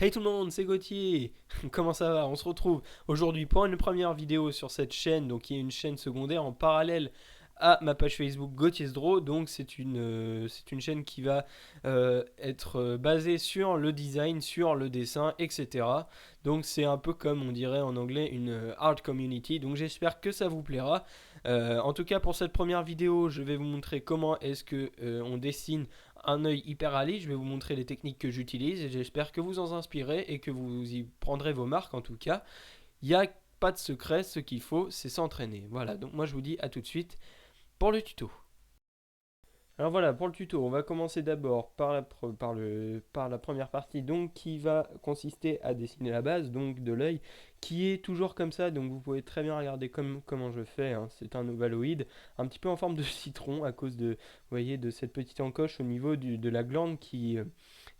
Hey tout le monde, c'est Gauthier. Comment ça va? On se retrouve aujourd'hui pour une première vidéo sur cette chaîne, donc qui est une chaîne secondaire en parallèle à ma page Facebook Gauthier Draw. Donc c'est une chaîne qui va être basée sur le design, sur le dessin, etc. Donc c'est un peu comme on dirait en anglais une art community. Donc j'espère que ça vous plaira. En tout cas pour cette première vidéo, je vais vous montrer comment est-ce que on dessine un œil hyper réaliste. Je vais vous montrer les techniques que j'utilise et j'espère que vous en inspirez et que vous y prendrez vos marques en tout cas. Il n'y a pas de secret, ce qu'il faut c'est s'entraîner. Voilà, donc moi je vous dis à tout de suite pour le tuto. Alors voilà, pour le tuto, on va commencer d'abord par la première partie donc qui va consister à dessiner la base donc de l'œil qui est toujours comme ça, donc vous pouvez très bien regarder comment je fais, hein. C'est un ovaloïde un petit peu en forme de citron à cause de, vous voyez, de cette petite encoche au niveau de la glande qui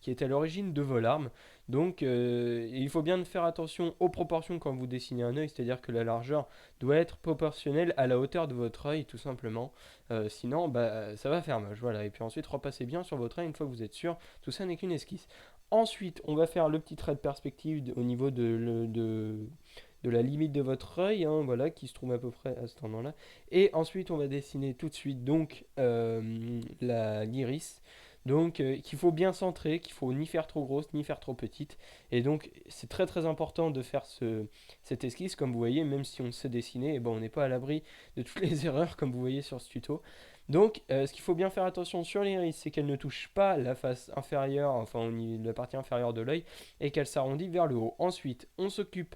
est à l'origine de vos larmes. Donc il faut bien faire attention aux proportions quand vous dessinez un œil, c'est-à-dire que la largeur doit être proportionnelle à la hauteur de votre œil tout simplement. Sinon, bah, ça va faire moche. Voilà. Et puis ensuite, repassez bien sur votre œil une fois que vous êtes sûr. Tout ça n'est qu'une esquisse. Ensuite, on va faire le petit trait de perspective au niveau de la limite de votre œil, hein, voilà, qui se trouve à peu près à cet endroit-là. Et ensuite, on va dessiner tout de suite donc l'iris. Donc, qu'il faut bien centrer, qu'il faut ni faire trop grosse ni faire trop petite. Et donc, c'est très très important de faire cette esquisse. Comme vous voyez, même si on sait dessiner, eh ben, on n'est pas à l'abri de toutes les erreurs comme vous voyez sur ce tuto. Donc ce qu'il faut bien faire attention sur l'iris, c'est qu'elle ne touche pas la face inférieure, enfin la partie inférieure de l'œil, et qu'elle s'arrondit vers le haut. Ensuite, on s'occupe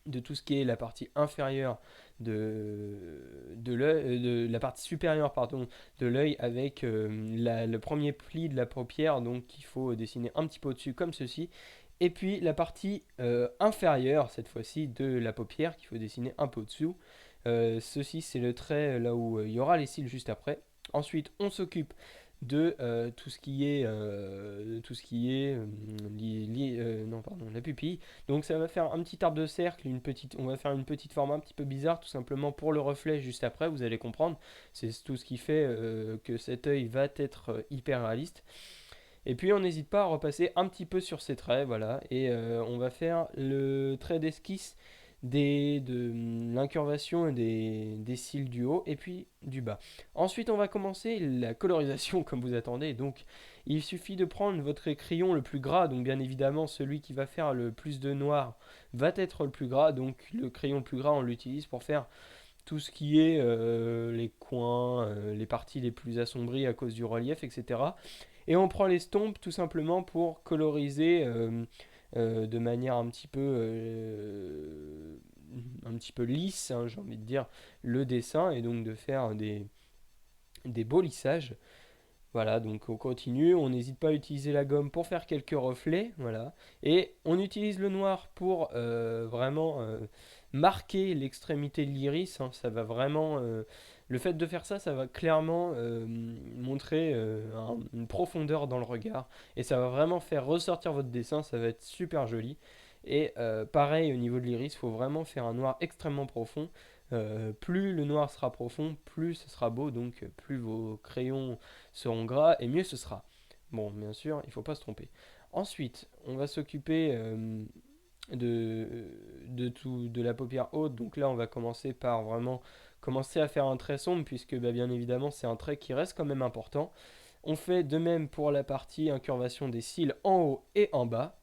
de tout ce qui est la partie inférieure de l'œil, de la partie supérieure pardon, de l'œil avec le premier pli de la paupière, donc qu'il faut dessiner un petit peu au-dessus comme ceci. Et puis la partie inférieure, cette fois-ci, de la paupière qu'il faut dessiner un peu au-dessous. Ceci, c'est le trait là où il y aura les cils juste après. Ensuite, on s'occupe de tout ce qui est non, pardon, la pupille. Donc ça va faire un petit arbre de cercle, on va faire une petite forme un petit peu bizarre, tout simplement pour le reflet juste après, vous allez comprendre. C'est tout ce qui fait que cet œil va être hyper réaliste. Et puis on n'hésite pas à repasser un petit peu sur ces traits, voilà, et on va faire le trait d'esquisse de l'incurvation des cils du haut et puis du bas. Ensuite on va commencer la colorisation comme vous attendez, donc il suffit de prendre votre crayon le plus gras, donc bien évidemment celui qui va faire le plus de noir va être le plus gras, donc le crayon le plus gras on l'utilise pour faire tout ce qui est les coins, les parties les plus assombries à cause du relief, etc. Et on prend l'estompe tout simplement pour coloriser de manière un petit peu lisse, hein, j'ai envie de dire, le dessin et donc de faire des beaux lissages. Voilà, donc on continue, on n'hésite pas à utiliser la gomme pour faire quelques reflets, voilà. Et on utilise le noir pour vraiment marquer l'extrémité de l'iris, hein. Ça va vraiment, le fait de faire ça, ça va clairement montrer une profondeur dans le regard. Et ça va vraiment faire ressortir votre dessin, ça va être super joli. Et pareil au niveau de l'iris, il faut vraiment faire un noir extrêmement profond. Plus le noir sera profond, plus ce sera beau, donc plus vos crayons seront gras et mieux ce sera. Bon, bien sûr, il ne faut pas se tromper. Ensuite, on va s'occuper de la paupière haute. Donc là, on va commencer par vraiment commencer à faire un trait sombre, puisque bah, bien évidemment, c'est un trait qui reste quand même important. On fait de même pour la partie incurvation des cils en haut et en bas,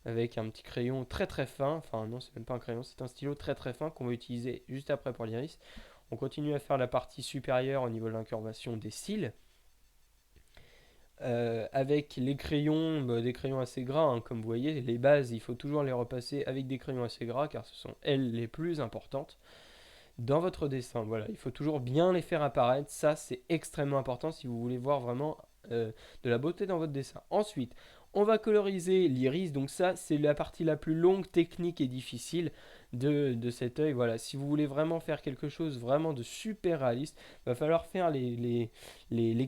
avec un petit crayon très très fin. Enfin, non, c'est même pas un crayon, c'est un stylo très très fin qu'on va utiliser juste après pour l'iris. On continue à faire la partie supérieure au niveau de l'incurvation des cils. Avec les crayons, bah, des crayons assez gras, hein, comme vous voyez, les bases, il faut toujours les repasser avec des crayons assez gras, car ce sont elles les plus importantes dans votre dessin. Voilà, il faut toujours bien les faire apparaître, ça c'est extrêmement important si vous voulez voir vraiment de la beauté dans votre dessin. Ensuite, on va coloriser l'iris, donc ça c'est la partie la plus longue, technique et difficile de cet œil. Voilà, si vous voulez vraiment faire quelque chose vraiment de super réaliste, il va falloir faire les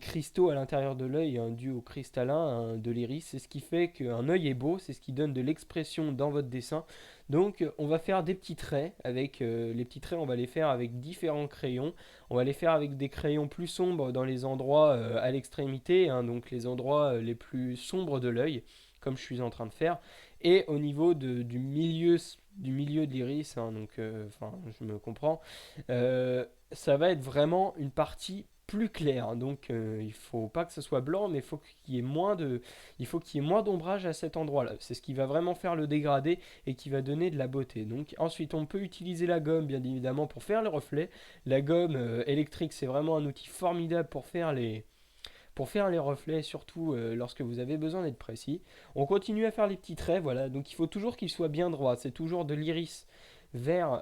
cristaux à l'intérieur de l'œil, hein, dû au cristallin hein, de l'iris. C'est ce qui fait qu'un œil est beau, c'est ce qui donne de l'expression dans votre dessin. Donc on va faire des petits traits avec les petits traits, on va les faire avec différents crayons. On va les faire avec des crayons plus sombres dans les endroits à l'extrémité, hein, donc les endroits les plus sombres de l'œil, comme je suis en train de faire. Et au niveau du milieu de l'iris, hein, donc enfin je me comprends, ça va être vraiment une partie plus claire. Donc il faut pas que ce soit blanc, mais il faut qu'il y ait moins d'ombrage à cet endroit-là. C'est ce qui va vraiment faire le dégradé et qui va donner de la beauté. Donc ensuite on peut utiliser la gomme bien évidemment pour faire les reflets. La gomme électrique c'est vraiment un outil formidable pour faire les reflets, surtout lorsque vous avez besoin d'être précis. On continue à faire les petits traits, voilà. Donc il faut toujours qu'ils soient bien droits. C'est toujours de l'iris vers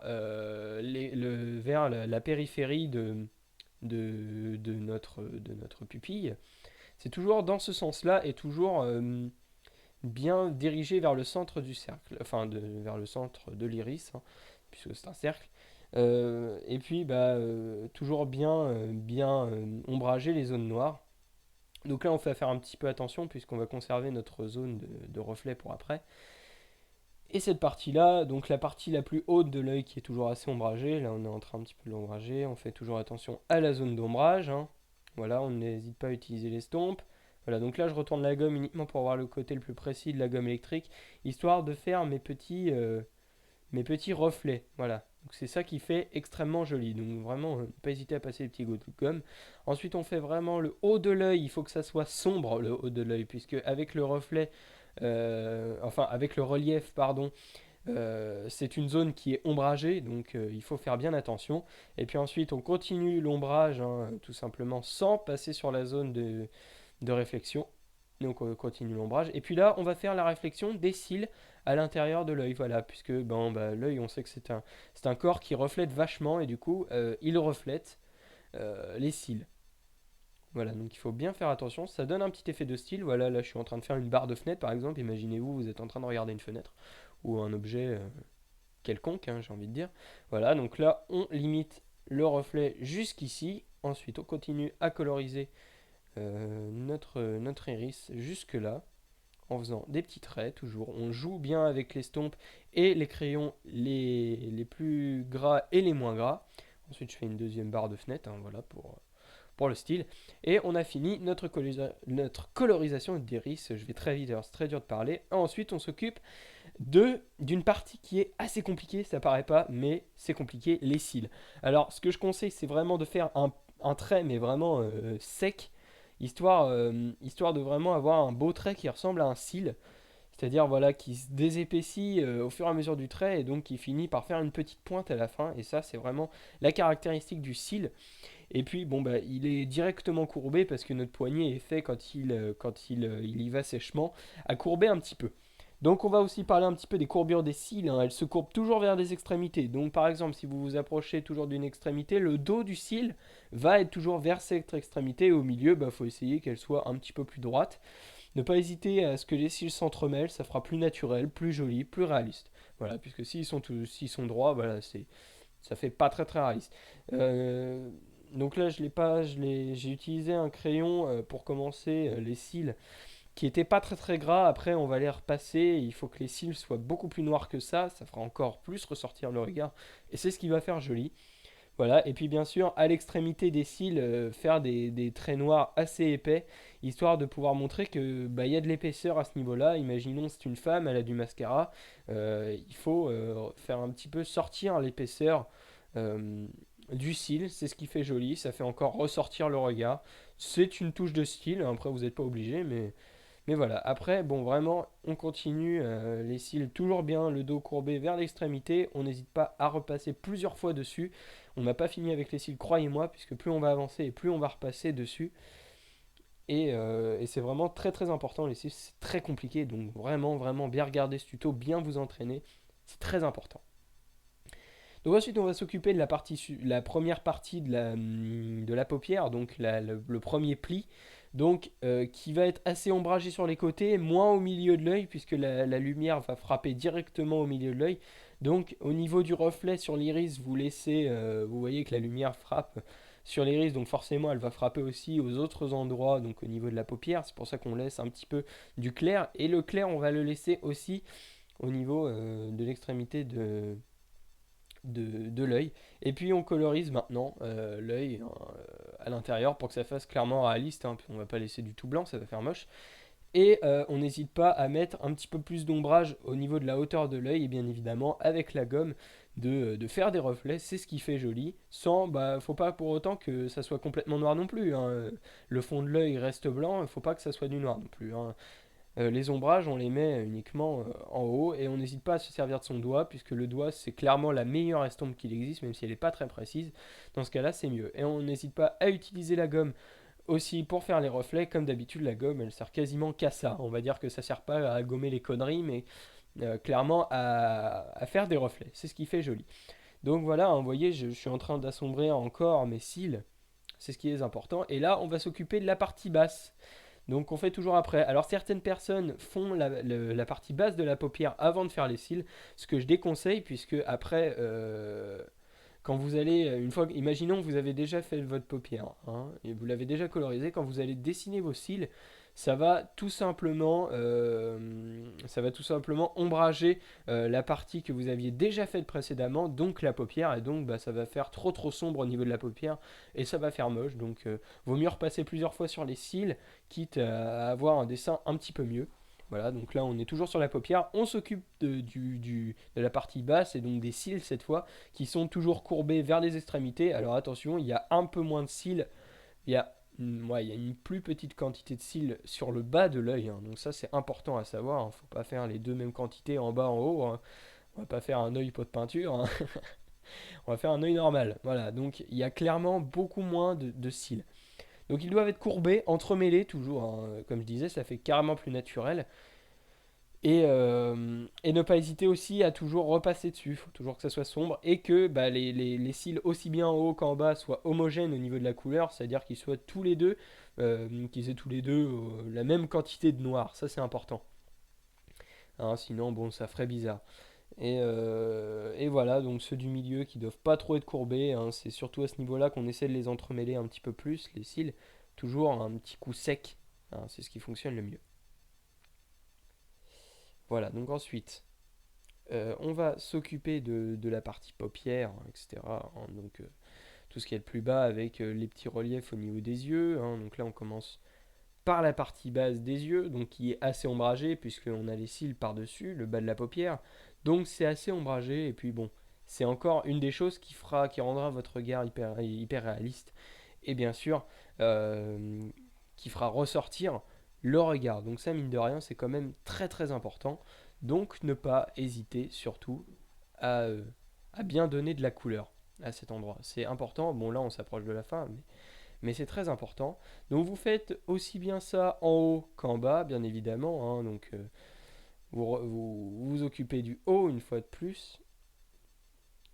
la périphérie de notre pupille. C'est toujours dans ce sens-là et toujours bien dirigé vers le centre du cercle, enfin vers le centre de l'iris, hein, puisque c'est un cercle. Et puis toujours bien ombrager les zones noires. Donc là, on fait faire un petit peu attention puisqu'on va conserver notre zone de reflet pour après. Et cette partie-là, donc la partie la plus haute de l'œil qui est toujours assez ombragée, là on est en train un petit peu de l'ombrager, on fait toujours attention à la zone d'ombrage, hein. Voilà, on n'hésite pas à utiliser l'estompe. Voilà, donc là je retourne la gomme uniquement pour avoir le côté le plus précis de la gomme électrique, histoire de faire mes petits reflets. Voilà, donc c'est ça qui fait extrêmement joli. Donc vraiment, pas hésiter à passer les petits gouttes de gomme. Ensuite, on fait vraiment le haut de l'œil. Il faut que ça soit sombre le haut de l'œil, puisque avec le reflet, enfin avec le relief, pardon, c'est une zone qui est ombragée, donc il faut faire bien attention. Et puis ensuite, on continue l'ombrage, hein, tout simplement, sans passer sur la zone de réflexion. Donc on continue l'ombrage. Et puis là, on va faire la réflexion des cils à l'intérieur de l'œil. Voilà, puisque l'œil, on sait que c'est un corps qui reflète vachement, et du coup, il reflète les cils. Voilà, donc il faut bien faire attention. Ça donne un petit effet de style. Voilà, là, je suis en train de faire une barre de fenêtre, par exemple. Imaginez-vous, vous êtes en train de regarder une fenêtre ou un objet quelconque, hein, j'ai envie de dire. Voilà, donc là, on limite le reflet jusqu'ici. Ensuite, on continue à coloriser notre iris jusque là en faisant des petits traits toujours. On joue bien avec l'estompe et les crayons les plus gras et les moins gras. Ensuite, je fais une deuxième barre de fenêtre, hein, voilà, pour le style. Et on a fini notre colorisation d'iris. Je vais très vite, alors c'est très dur de parler. Ensuite, on s'occupe d'une partie qui est assez compliquée, ça paraît pas, mais c'est compliqué, les cils. Alors, ce que je conseille, c'est vraiment de faire un trait, mais vraiment sec, histoire de vraiment avoir un beau trait qui ressemble à un cil, c'est-à-dire voilà, qui se désépaissit au fur et à mesure du trait et donc qui finit par faire une petite pointe à la fin. Et ça, c'est vraiment la caractéristique du cil. Et puis, bon, il est directement courbé parce que notre poignet est fait quand il y va sèchement, à courber un petit peu. Donc, on va aussi parler un petit peu des courbures des cils, hein. Elles se courbent toujours vers des extrémités. Donc, par exemple, si vous vous approchez toujours d'une extrémité, le dos du cil va être toujours vers cette extrémité. Et au milieu, il faut essayer qu'elle soit un petit peu plus droite. Ne pas hésiter à ce que les cils s'entremêlent, ça fera plus naturel, plus joli, plus réaliste. Voilà, puisque s'ils sont droits, voilà, ça fait pas très très réaliste. Euh, donc là, je l'ai pas, j'ai utilisé un crayon pour commencer les cils qui était pas très très gras. Après, on va les repasser. Il faut que les cils soient beaucoup plus noirs que ça fera encore plus ressortir le regard. Et c'est ce qui va faire joli. Voilà, et puis bien sûr, à l'extrémité des cils, faire des traits noirs assez épais, histoire de pouvoir montrer que il y a de l'épaisseur à ce niveau-là. Imaginons c'est une femme, elle a du mascara, il faut faire un petit peu sortir l'épaisseur euh, du cil, c'est ce qui fait joli, ça fait encore ressortir le regard. C'est une touche de style, après vous n'êtes pas obligé, mais voilà. Après, bon, vraiment, on continue les cils toujours bien, le dos courbé vers l'extrémité. On n'hésite pas à repasser plusieurs fois dessus. On n'a pas fini avec les cils, croyez-moi, puisque plus on va avancer et plus on va repasser dessus. Et c'est vraiment très très important. Les cils, c'est très compliqué. Donc vraiment, vraiment bien regarder ce tuto, bien vous entraîner. C'est très important. Donc ensuite, on va s'occuper de la première partie de la paupière, donc le premier pli, donc qui va être assez ombragé sur les côtés, moins au milieu de l'œil, puisque la lumière va frapper directement au milieu de l'œil. Donc au niveau du reflet sur l'iris, vous voyez que la lumière frappe sur l'iris, donc forcément elle va frapper aussi aux autres endroits, donc au niveau de la paupière. C'est pour ça qu'on laisse un petit peu du clair, et le clair, on va le laisser aussi au niveau de l'extrémité de l'œil. Et puis on colorise maintenant l'œil à l'intérieur pour que ça fasse clairement réaliste, hein, puis on va pas laisser du tout blanc, ça va faire moche. Et on n'hésite pas à mettre un petit peu plus d'ombrage au niveau de la hauteur de l'œil, et bien évidemment avec la gomme de faire des reflets, c'est ce qui fait joli, sans, faut pas pour autant que ça soit complètement noir non plus, hein. Le fond de l'œil reste blanc, il faut pas que ça soit du noir non plus, hein. Les ombrages, on les met uniquement en haut et on n'hésite pas à se servir de son doigt puisque le doigt c'est clairement la meilleure estompe qu'il existe, même si elle n'est pas très précise. Dans ce cas-là, c'est mieux. Et on n'hésite pas à utiliser la gomme aussi pour faire les reflets. Comme d'habitude, la gomme elle sert quasiment qu'à ça. On va dire que ça sert pas à gommer les conneries, mais clairement à faire des reflets. C'est ce qui fait joli. Donc voilà, hein, vous voyez, je suis en train d'assombrir encore mes cils. C'est ce qui est important. Et là, on va s'occuper de la partie basse. Donc on fait toujours après. Alors certaines personnes font la partie basse de la paupière avant de faire les cils, ce que je déconseille puisque après, quand vous allez, une fois, imaginons que vous avez déjà fait votre paupière, hein, et vous l'avez déjà colorisé, quand vous allez dessiner vos cils, ça va tout simplement, ombrager la partie que vous aviez déjà faite précédemment, donc la paupière, et donc ça va faire trop sombre au niveau de la paupière, et ça va faire moche, donc vaut mieux repasser plusieurs fois sur les cils, quitte à avoir un dessin un petit peu mieux. Voilà, donc là on est toujours sur la paupière, on s'occupe de la partie basse et donc des cils cette fois, qui sont toujours courbés vers les extrémités. Alors attention, il y a un peu moins de cils, il y a, ouais, il y a une plus petite quantité de cils sur le bas de l'œil, hein. Donc ça c'est important à savoir, hein. Faut pas faire les deux mêmes quantités en bas en haut, hein. On va pas faire un œil pot de peinture, hein. On va faire un œil normal. Voilà, donc il y a clairement beaucoup moins de cils. Donc ils doivent être courbés, entremêlés toujours, hein. Comme je disais, ça fait carrément plus naturel. Et ne pas hésiter aussi à toujours repasser dessus, il faut toujours que ça soit sombre et que les cils aussi bien en haut qu'en bas soient homogènes au niveau de la couleur, c'est-à-dire qu'ils soient tous les deux, qu'ils aient tous les deux la même quantité de noir, ça c'est important. Hein, sinon bon ça ferait bizarre. Et voilà, donc ceux du milieu qui doivent pas trop être courbés, hein, c'est surtout à ce niveau-là qu'on essaie de les entremêler un petit peu plus, les cils, toujours un petit coup sec, hein, c'est ce qui fonctionne le mieux. Voilà, donc ensuite, on va s'occuper de la partie paupière, hein, etc., hein, donc tout ce qui est le plus bas avec les petits reliefs au niveau des yeux, hein. Donc là on commence par la partie basse des yeux, donc qui est assez ombragée puisqu'on a les cils par-dessus, le bas de la paupière, donc c'est assez ombragé et puis bon, c'est encore une des choses qui rendra votre regard hyper réaliste et bien sûr qui fera ressortir le regard. Donc ça mine de rien c'est quand même très important. Donc ne pas hésiter surtout à, euh, à bien donner de la couleur à cet endroit. C'est important. Bon là on s'approche de la fin, mais c'est très important. Donc vous faites aussi bien ça en haut qu'en bas, bien évidemment, hein. Donc vous occupez du haut une fois de plus.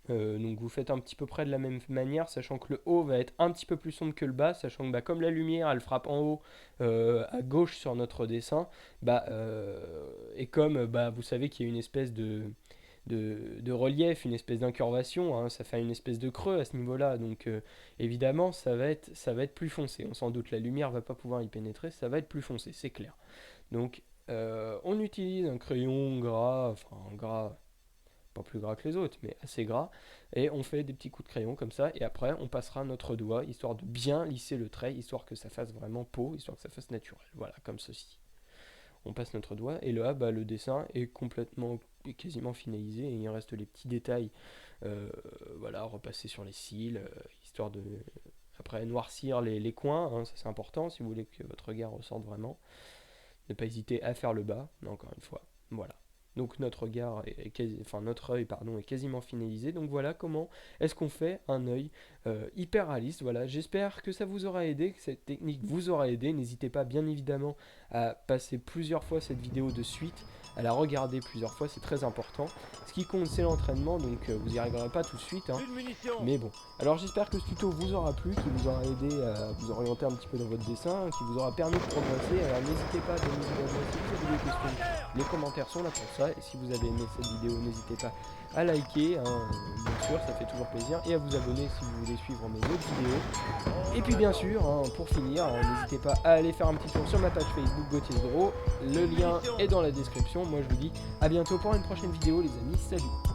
Donc vous faites un petit peu près de la même manière, sachant que le haut va être un petit peu plus sombre que le bas, sachant que comme la lumière elle frappe en haut à gauche sur notre dessin, et comme vous savez qu'il y a une espèce de relief, une espèce d'incurvation, hein, ça fait une espèce de creux à ce niveau-là, donc évidemment ça va être plus foncé, on s'en doute, la lumière va pas pouvoir y pénétrer, ça va être plus foncé, c'est clair. Donc on utilise un crayon gras, enfin gras pas plus gras que les autres, mais assez gras, et on fait des petits coups de crayon comme ça, et après on passera notre doigt, histoire de bien lisser le trait, histoire que ça fasse vraiment peau, histoire que ça fasse naturel, voilà, comme ceci. On passe notre doigt, et là, le dessin est quasiment finalisé, et il reste les petits détails, voilà, repasser sur les cils, histoire de, après, noircir les coins, hein, ça c'est important, si vous voulez que votre regard ressorte vraiment. Ne pas hésiter à faire le bas, encore une fois, voilà. Donc notre regard notre œil est quasiment finalisé. Donc voilà comment est-ce qu'on fait un œil hyper réaliste. Voilà, j'espère que ça vous aura aidé, que cette technique vous aura aidé. N'hésitez pas bien évidemment à passer plusieurs fois cette vidéo de suite, à la regarder plusieurs fois, c'est très important. Ce qui compte c'est l'entraînement, donc vous n'y arriverez pas tout de suite, hein. Mais bon, alors j'espère que ce tuto vous aura plu, qui vous aura aidé à vous orienter un petit peu dans votre dessin, qui vous aura permis de progresser. Alors n'hésitez pas à bien évidemment si vous avez des questions, les commentaires sont là pour ça, et si vous avez aimé cette vidéo, n'hésitez pas à liker, hein, bien sûr, ça fait toujours plaisir, et à vous abonner si vous voulez suivre mes autres vidéos. Et puis bien sûr, hein, pour finir, n'hésitez pas à aller faire un petit tour sur ma page Facebook GautierDraw, le lien est dans la description. Moi je vous dis à bientôt pour une prochaine vidéo les amis, salut.